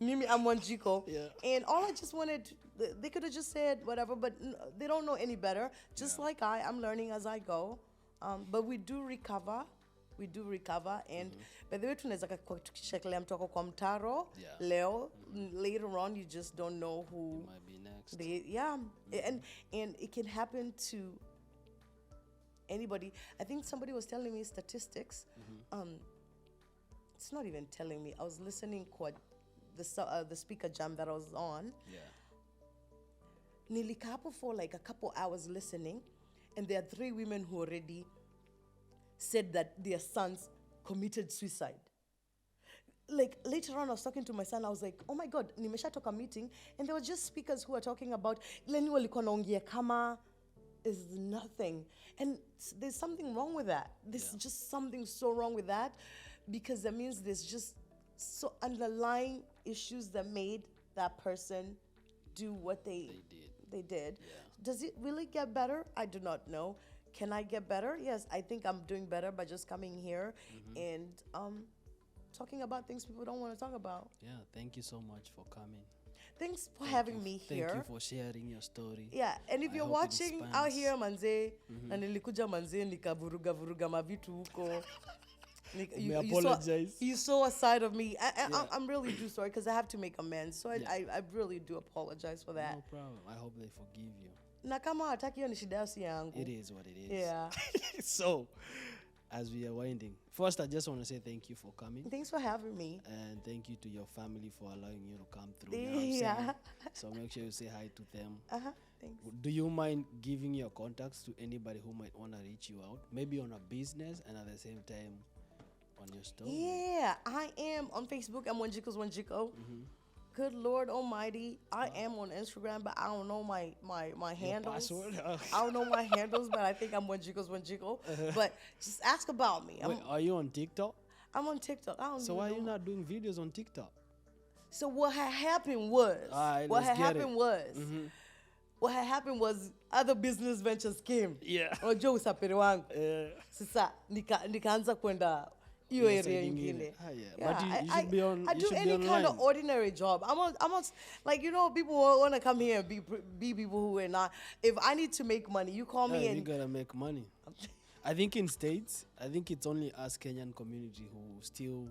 Mimi, I'm Wanjiku. Yeah. And all I just wanted, they could have just said whatever, but they don't know any better. Just like I'm learning as I go. But we do recover. And by the way, tunaweza tukishakelea mtu wako kwa mtaro leo, later on you just don't know who might be next. And it can happen to anybody. I think somebody was telling me statistics. It's not even telling me. I was listening to the speaker jam that I was on. Yeah. Nilikaa hapo for like a couple hours listening, and there are 3 women who already said that their sons committed suicide. Like later on, I was talking to my son. I was like, oh my God, nimeshatoka meeting, and there were just speakers who were talking about Leni walikuwa naongea kama is nothing. And there's something wrong with that. There's just something so wrong with that, because that means there's just so underlying issues that made that person do what they did. Yeah. Does it really get better? I do not know. Can I get better? Yes, I think I'm doing better by just coming here and talking about things people don't want to talk about. Yeah, thank you so much for coming. Thanks for having me here. Thank you for sharing your story. Yeah, and if you're watching out here manze, na nilikuja manze nikavuruga mavitu huko. You apologize. You saw a side of me. I'm really do sorry because I have to make amends. So I really do apologize for that. No problem. I hope they forgive you. Na kama hataki hiyo ni shida yangu. It is what it is. Yeah. So, as we are winding, first I just want to say thank you for coming. Thanks for having me. And thank you to your family for allowing you to come through. You know what I'm saying? So make sure you say hi to them. Thanks. Do you mind giving your contacts to anybody who might want to reach you out? Maybe on a business and at the same time on your story. Yeah, I am on Facebook. I'm Wanjiku. Good Lord Almighty. I am on Instagram, but I don't know my handles. Password? I don't know my handles, but I think I'm Wanjiku. But just ask about me. Wait, are you on TikTok? I'm on TikTok. I don't know. So why are you not doing videos on TikTok? So what had happened was, what had happened was other business ventures came. Yeah. Unajua usafiri wangu. Sasa nikaanza kwenda hiyo area ingine. But you should be on. I do any online. kind of ordinary job. I'm on like, you know, people want to come here and be people who are not. If I need to make money, you call me and you gotta make money. I think in States, I think it's only us Kenyan community who still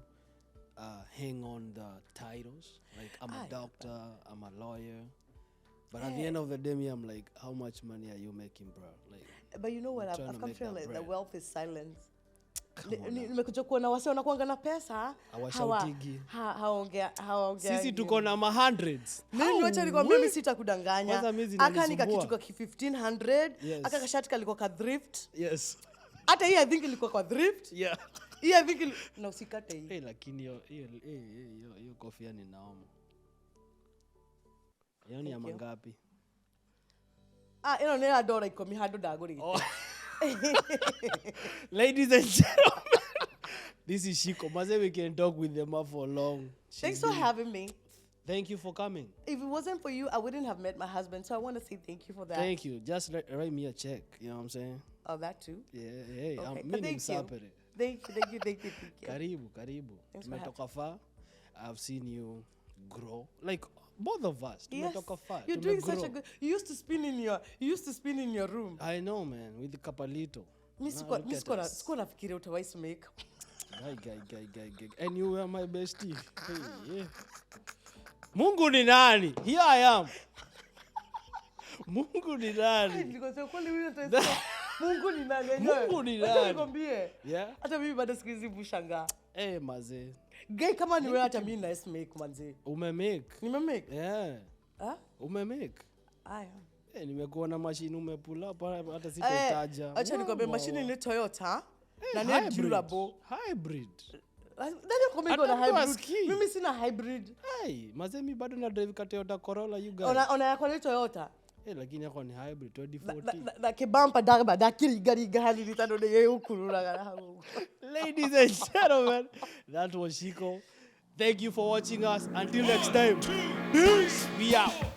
hang on the titles. Like I'm a doctor, I'm a lawyer. But at the end of the day, me, I'm like, how much money are you making, bro? Like, but you know what? I've come to realize the wealth is silence. Nimekuja kuona wase wanakuanga na pesa hawashautigi. Haongea. Sisi tuko na ma hundreds. Mimi wacha nikwambia mimi sitakudanganya. Aka nikakituka ki 1500, aka kashati kalikuwa ka thrift. Yes. Hata hii I think ilikuwa kwa thrift. Yeah. Yeah, viki na usikate hii. Lakini hiyo kofia ni naoma. Hiyo ni ya mangapi? Ino nera dora ikomi hado dagorite. Ladies and gentlemen, this is Shiko. Maze, we can talk with them for long. Thanks for having me. Thank you for coming. If it wasn't for you, I wouldn't have met my husband. So I want to say thank you for that. Thank you. Just write me a check. You know what I'm saying? Oh, that too? Yeah. Hey, Okay. I'm meaning Thank you. sapere. Thank you. Karibu. Thanks for Tumetoka far. I've seen you grow. Like both of us. Yes. Tumetoka far. You're doing such a good. You used to spin in your room. I know, man, with the kapalito. Miss nafikiria utawahi sumeka. Guy. And you were my bestie. Hey, yeah. Mungu ni nani? Here I am. Mungu ni nani? Mungu ni nani? Mungu ni nani? Nikwambie. Yeah. Hata mimi bado siku hizi bushanga. Maze. Gay kama ni wewe hata mimi na make manze. Umemake. Nimemake? Yeah. Umemake. Aya. Nimekuwa na machine umepull up hata sitataja. Acha nikwambie machine ni Toyota na ni durable. Hybrid. Nani komego na hybrid? Mimi sina hybrid. Maze mimi bado na drive ka Toyota Corolla you guys. Ona yako ni Toyota. Lakini yako ni hybrid 2014. Na kibampa dagba dakiri gari gari litano de ukurura gara. Ladies and gentlemen, that was Shiko. Thank you for watching us. Until next time. Peace. We out.